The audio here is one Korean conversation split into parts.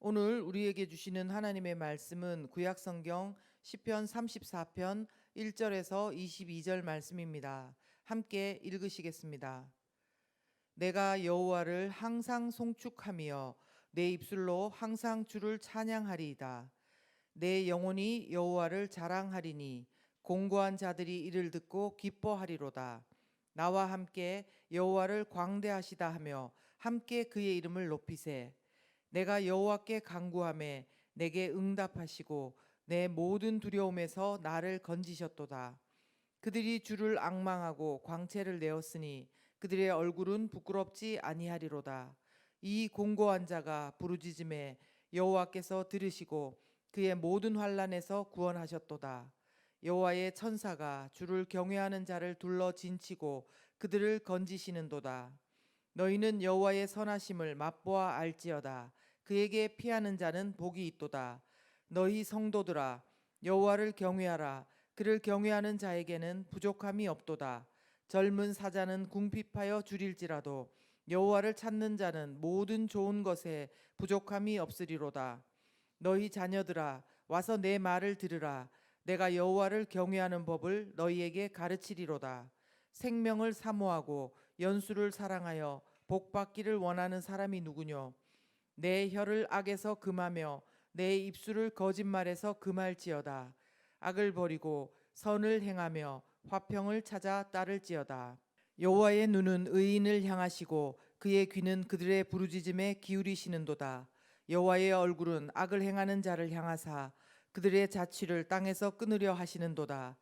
오늘 우리에게 주시는 하나님의 말씀은 구약성경 시편 34편 1절에서 22절 말씀입니다. 함께 읽으시겠습니다. 내가 여호와를 항상 송축하며 내 입술로 항상 주를 찬양하리이다. 내 영혼이 여호와를 자랑하리니 공고한 자들이 이를 듣고 기뻐하리로다. 나와 함께 여호와를 광대하시다 하며 함께 그의 이름을 높이세. 내가 여호와께 간구하매 내게 응답하시고 내 모든 두려움에서 나를 건지셨도다. 그들이 주를 앙망하고 광채를 내었으니 그들의 얼굴은 부끄럽지 아니하리로다. 이 공고한 자가 부르짖음에 여호와께서 들으시고 그의 모든 환난에서 구원하셨도다. 여호와의 천사가 주를 경외하는 자를 둘러 진치고 그들을 건지시는도다. 너희는 여호와의 선하심을 맛보아 알지어다. 그에게 피하는 자는 복이 있도다. 너희 성도들아 여호와를 경외하라. 그를 경외하는 자에게는 부족함이 없도다. 젊은 사자는 궁핍하여 줄일지라도 여호와를 찾는 자는 모든 좋은 것에 부족함이 없으리로다. 너희 자녀들아 와서 내 말을 들으라. 내가 여호와를 경외하는 법을 너희에게 가르치리로다. 생명을 사모하고 연수를 사랑하여 복받기를 원하는 사람이 누구뇨? 내 혀를 악에서 금하며 내 입술을 거짓말에서 금할지어다. 악을 버리고 선을 행하며 화평을 찾아 따를지어다. 여호와의 눈은 의인을 향하시고 그의 귀는 그들의 부르짖음에 기울이시는도다. 여호와의 얼굴은 악을 행하는 자를 향하사 그들의 자취를 땅에서 끊으려 하시는도다.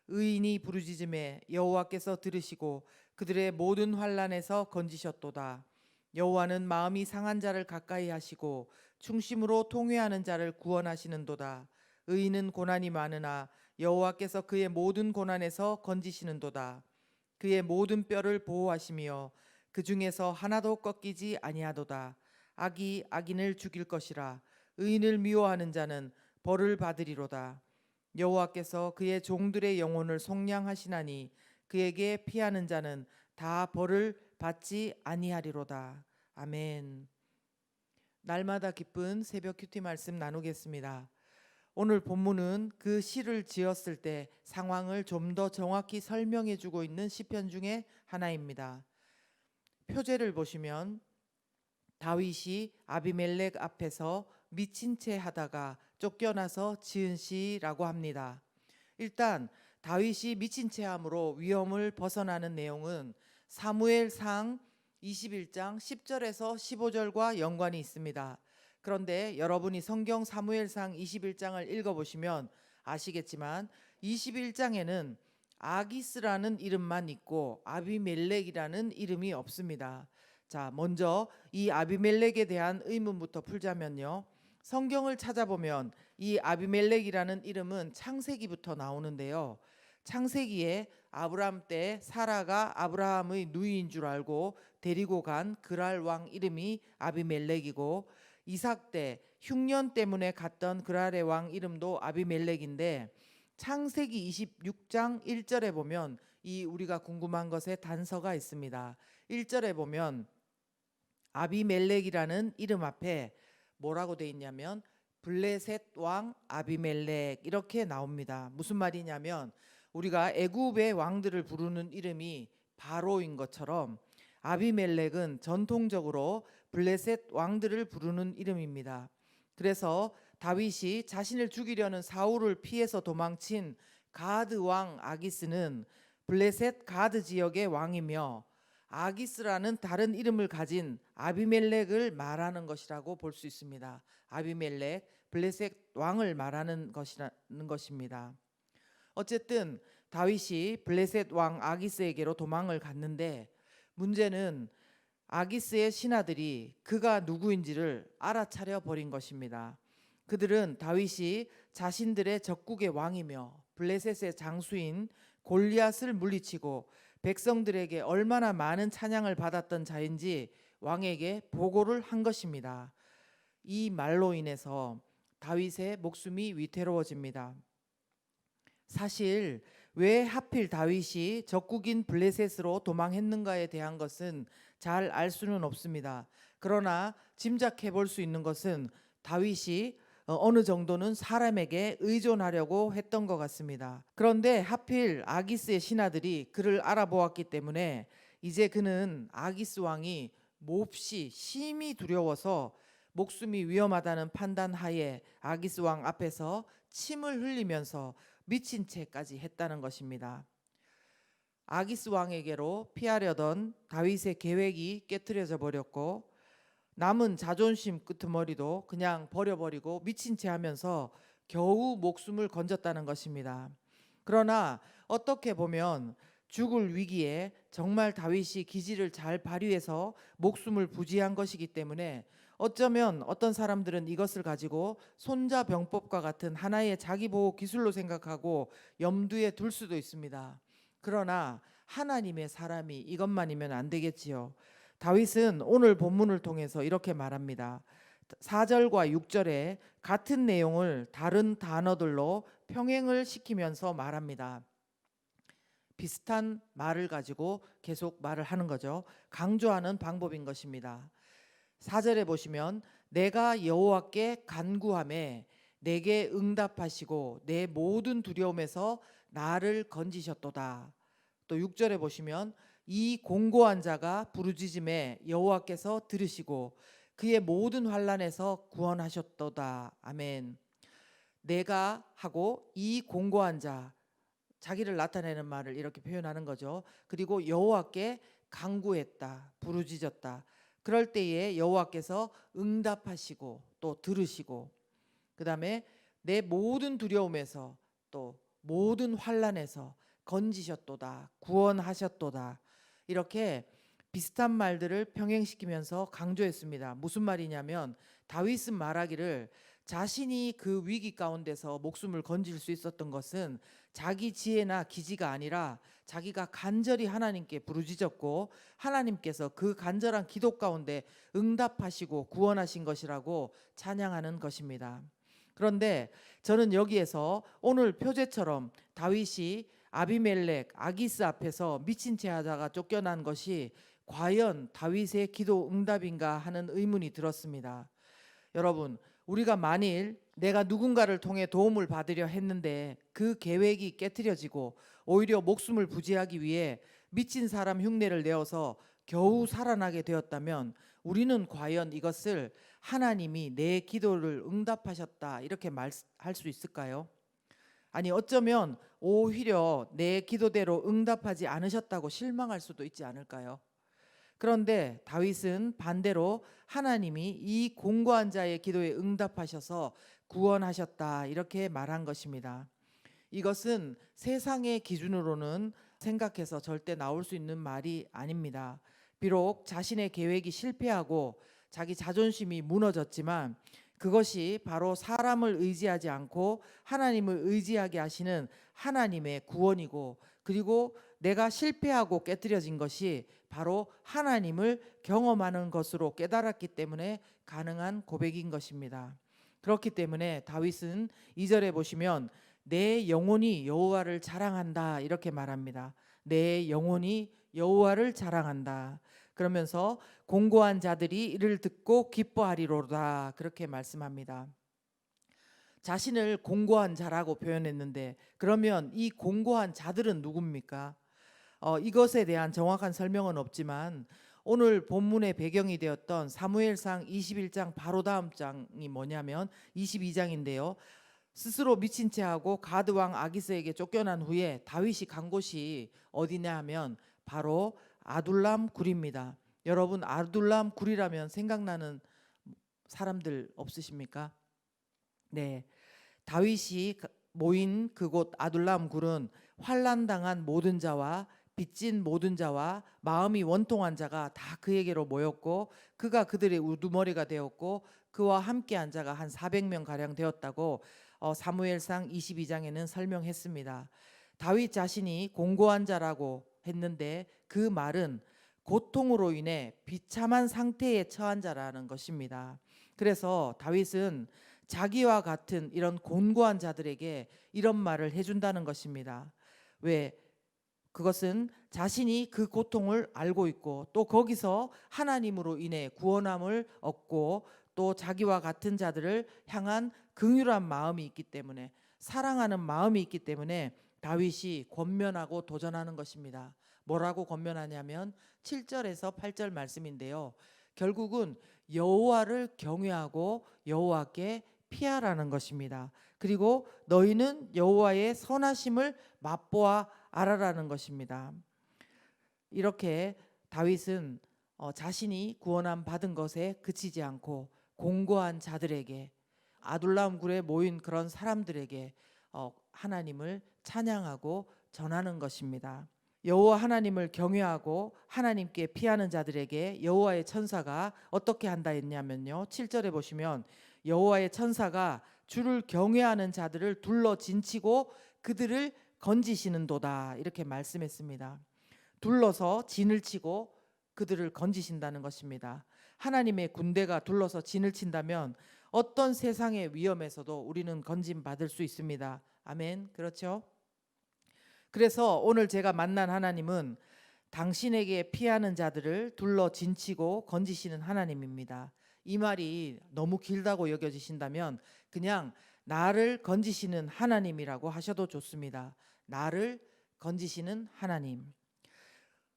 의인이 부르짖음에 여호와께서 들으시고 그들의 모든 환난에서 건지셨도다. 여호와는 마음이 상한 자를 가까이 하시고 충심으로 통회하는 자를 구원하시는도다. 의인은 고난이 많으나 여호와께서 그의 모든 고난에서 건지시는도다. 그의 모든 뼈를 보호하시며 그 중에서 하나도 꺾이지 아니하도다. 악이 악인을 죽일 것이라. 의인을 미워하는 자는 벌을 받으리로다. 여호와께서 그의 종들의 영혼을 속량하시나니 그에게 피하는 자는 다 벌을 받지 아니하리로다. 아멘. 날마다 기쁜 새벽 큐티 말씀 나누겠습니다. 오늘 본문은 그 시를 지었을 때 상황을 좀 더 정확히 설명해 주고 있는 시편 중에 하나입니다. 표제를 보시면 다윗이 아비멜렉 앞에서 미친 채 하다가 쫓겨나서 지은 시라고 합니다. 일단 다윗이 미친 채 함으로 위험을 벗어나는 내용은 사무엘상 21장 10절에서 15절과 연관이 있습니다. 그런데 여러분이 성경 사무엘상 21장을 읽어보시면 아시겠지만 21장에는 아기스라는 이름만 있고 아비멜렉이라는 이름이 없습니다. 자, 먼저 이 아비멜렉에 대한 의문부터 풀자면요. 성경을 찾아보면 이 아비멜렉이라는 이름은 창세기부터 나오는데요. 창세기에 아브라함 때 사라가 아브라함의 누이인 줄 알고 데리고 간 그랄 왕 이름이 아비멜렉이고, 이삭 때 흉년 때문에 갔던 그랄의 왕 이름도 아비멜렉인데, 창세기 26장 1절에 보면 이 우리가 궁금한 것에 단서가 있습니다. 1절에 보면 아비멜렉이라는 이름 앞에 뭐라고 돼 있냐면 블레셋 왕 아비멜렉 이렇게 나옵니다. 무슨 말이냐면 우리가 애굽의 왕들을 부르는 이름이 바로인 것처럼 아비멜렉은 전통적으로 블레셋 왕들을 부르는 이름입니다. 그래서 다윗이 자신을 죽이려는 사울을 피해서 도망친 가드 왕 아기스는 블레셋 가드 지역의 왕이며, 아기스라는 다른 이름을 가진 아비멜렉을 말하는 것이라고 볼 수 있습니다. 아비멜렉, 블레셋 왕을 말하는 것입니다. 어쨌든 다윗이 블레셋 왕 아기스에게로 도망을 갔는데, 문제는 아기스의 신하들이 그가 누구인지를 알아차려 버린 것입니다. 그들은 다윗이 자신들의 적국의 왕이며 블레셋의 장수인 골리앗을 물리치고 백성들에게 얼마나 많은 찬양을 받았던 자인지 왕에게 보고를 한 것입니다. 이 말로 인해서 다윗의 목숨이 위태로워집니다. 사실 왜 하필 다윗이 적국인 블레셋으로 도망했는가에 대한 것은 잘 알 수는 없습니다. 그러나 짐작해 볼 수 있는 것은 다윗이 어느 정도는 사람에게 의존하려고 했던 것 같습니다. 그런데 하필 아기스의 신하들이 그를 알아보았기 때문에 이제 그는 아기스 왕이 몹시 심히 두려워서 목숨이 위험하다는 판단 하에 아기스 왕 앞에서 침을 흘리면서 미친 채까지 했다는 것입니다. 아기스 왕에게로 피하려던 다윗의 계획이 깨트려져 버렸고 남은 자존심 끄트머리도 그냥 버려버리고 미친 채 하면서 겨우 목숨을 건졌다는 것입니다. 그러나 어떻게 보면 죽을 위기에 정말 다윗이 기지를 잘 발휘해서 목숨을 부지한 것이기 때문에 어쩌면 어떤 사람들은 이것을 가지고 손자병법과 같은 하나의 자기보호 기술로 생각하고 염두에 둘 수도 있습니다. 그러나 하나님의 사람이 이것만이면 안 되겠지요. 다윗은 오늘 본문을 통해서 이렇게 말합니다. 4절과 6절에 같은 내용을 다른 단어들로 평행을 시키면서 말합니다. 비슷한 말을 가지고 계속 말을 하는 거죠. 강조하는 방법인 것입니다. 4절에 보시면 내가 여호와께 간구하매 내게 응답하시고 내 모든 두려움에서 나를 건지셨도다. 또 6절에 보시면 이 공고한 자가 부르짖음에 여호와께서 들으시고 그의 모든 환난에서 구원하셨도다. 아멘. 내가 하고 이 공고한 자, 자기를 나타내는 말을 이렇게 표현하는 거죠. 그리고 여호와께 간구했다, 부르짖었다. 그럴 때에 여호와께서 응답하시고 또 들으시고, 그 다음에 내 모든 두려움에서 또 모든 환난에서 건지셨도다, 구원하셨도다. 이렇게 비슷한 말들을 병행시키면서 강조했습니다. 무슨 말이냐면 다윗은 말하기를 자신이 그 위기 가운데서 목숨을 건질 수 있었던 것은 자기 지혜나 기지가 아니라 자기가 간절히 하나님께 부르짖었고 하나님께서 그 간절한 기도 가운데 응답하시고 구원하신 것이라고 찬양하는 것입니다. 그런데 저는 여기에서 오늘 표제처럼 다윗이 아비멜렉, 아기스 앞에서 미친 채 하다가 쫓겨난 것이 과연 다윗의 기도 응답인가 하는 의문이 들었습니다. 여러분, 우리가 만일 내가 누군가를 통해 도움을 받으려 했는데 그 계획이 깨트려지고 오히려 목숨을 부지하기 위해 미친 사람 흉내를 내어서 겨우 살아나게 되었다면 우리는 과연 이것을 하나님이 내 기도를 응답하셨다 이렇게 말할 수 있을까요? 아니 어쩌면 오히려 내 기도대로 응답하지 않으셨다고 실망할 수도 있지 않을까요? 그런데 다윗은 반대로 하나님이 이 공고한 자의 기도에 응답하셔서 구원하셨다 이렇게 말한 것입니다. 이것은 세상의 기준으로는 생각해서 절대 나올 수 있는 말이 아닙니다. 비록 자신의 계획이 실패하고 자기 자존심이 무너졌지만 그것이 바로 사람을 의지하지 않고 하나님을 의지하게 하시는 하나님의 구원이고, 그리고 내가 실패하고 깨뜨려진 것이 바로 하나님을 경험하는 것으로 깨달았기 때문에 가능한 고백인 것입니다. 그렇기 때문에 다윗은 2절에 보시면 내 영혼이 여호와를 자랑한다 이렇게 말합니다. 내 영혼이 여호와를 자랑한다. 그러면서 공고한 자들이 이를 듣고 기뻐하리로다 그렇게 말씀합니다. 자신을 공고한 자라고 표현했는데 그러면 이 공고한 자들은 누굽니까? 이것에 대한 정확한 설명은 없지만 오늘 본문의 배경이 되었던 사무엘상 21장 바로 다음 장이 뭐냐면 22장인데요. 스스로 미친 채하고 가드 왕 아기스에게 쫓겨난 후에 다윗이 간 곳이 어디냐 하면 바로 아둘람 굴입니다. 여러분 아둘람 굴이라면 생각나는 사람들 없으십니까? 네, 다윗이 모인 그곳 아둘람 굴은 환난당한 모든 자와 빚진 모든 자와 마음이 원통한 자가 다 그에게로 모였고 그가 그들의 우두머리가 되었고 그와 함께한 자가 한 400명 가량 되었다고 사무엘상 22장에는 설명했습니다. 다윗 자신이 공고한 자라고 했는데 그 말은 고통으로 인해 비참한 상태에 처한 자라는 것입니다. 그래서 다윗은 자기와 같은 이런 곤고한 자들에게 이런 말을 해준다는 것입니다. 왜? 그것은 자신이 그 고통을 알고 있고 또 거기서 하나님으로 인해 구원함을 얻고 또 자기와 같은 자들을 향한 긍휼한 마음이 있기 때문에, 사랑하는 마음이 있기 때문에 다윗이 권면하고 도전하는 것입니다. 뭐라고 권면하냐면 7절에서 8절 말씀인데요. 결국은 여호와를 경외하고 여호와께 피하라는 것입니다. 그리고 너희는 여호와의 선하심을 맛보아 알아라는 것입니다. 이렇게 다윗은 자신이 구원함 받은 것에 그치지 않고 공고한 자들에게, 아둘람 굴에 모인 그런 사람들에게 하나님을 찬양하고 전하는 것입니다. 여호와 하나님을 경외하고 하나님께 피하는 자들에게 여호와의 천사가 어떻게 한다 했냐면요. 7절에 보시면 여호와의 천사가 주를 경외하는 자들을 둘러 진치고 그들을 건지시는도다, 이렇게 말씀했습니다. 둘러서 진을 치고 그들을 건지신다는 것입니다. 하나님의 군대가 둘러서 진을 친다면 어떤 세상의 위험에서도 우리는 건짐받을 수 있습니다. 아멘. 그렇죠? 그래서 오늘 제가 만난 하나님은 당신에게 피하는 자들을 둘러 진치고 건지시는 하나님입니다. 이 말이 너무 길다고 여겨지신다면 그냥 나를 건지시는 하나님이라고 하셔도 좋습니다. 나를 건지시는 하나님.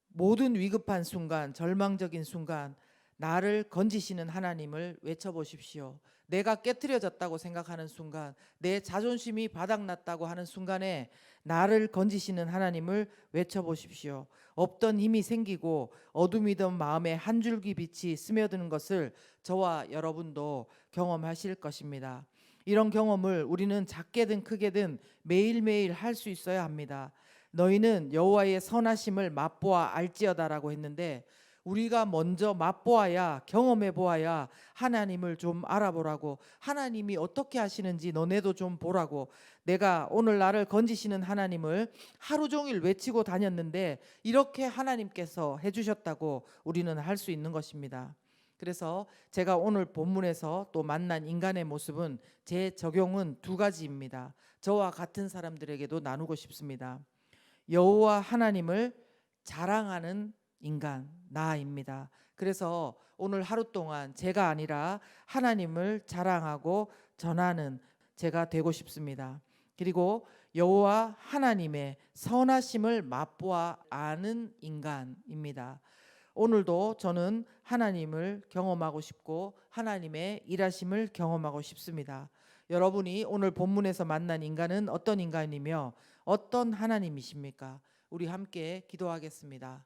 모든 위급한 순간, 절망적인 순간 나를 건지시는 하나님을 외쳐보십시오. 내가 깨트려졌다고 생각하는 순간, 내 자존심이 바닥났다고 하는 순간에 나를 건지시는 하나님을 외쳐보십시오. 없던 힘이 생기고 어둠이던 마음에 한 줄기 빛이 스며드는 것을 저와 여러분도 경험하실 것입니다. 이런 경험을 우리는 작게든 크게든 매일매일 할 수 있어야 합니다. 너희는 여호와의 선하심을 맛보아 알지어다라고 했는데, 우리가 먼저 맛보아야, 경험해 보아야 하나님을 좀 알아보라고, 하나님이 어떻게 하시는지 너네도 좀 보라고. 내가 오늘 나를 건지시는 하나님을 하루 종일 외치고 다녔는데 이렇게 하나님께서 해주셨다고 우리는 할 수 있는 것입니다. 그래서 제가 오늘 본문에서 또 만난 인간의 모습은, 제 적용은 두 가지입니다. 저와 같은 사람들에게도 나누고 싶습니다. 여호와 하나님을 자랑하는 인간, 나입니다. 그래서 오늘 하루 동안 제가 아니라 하나님을 자랑하고 전하는 제가 되고 싶습니다. 그리고 여호와 하나님의 선하심을 맛보아 아는 인간입니다. 오늘도 저는 하나님을 경험하고 싶고 하나님의 일하심을 경험하고 싶습니다. 여러분이 오늘 본문에서 만난 인간은 어떤 인간이며 어떤 하나님이십니까? 우리 함께 기도하겠습니다.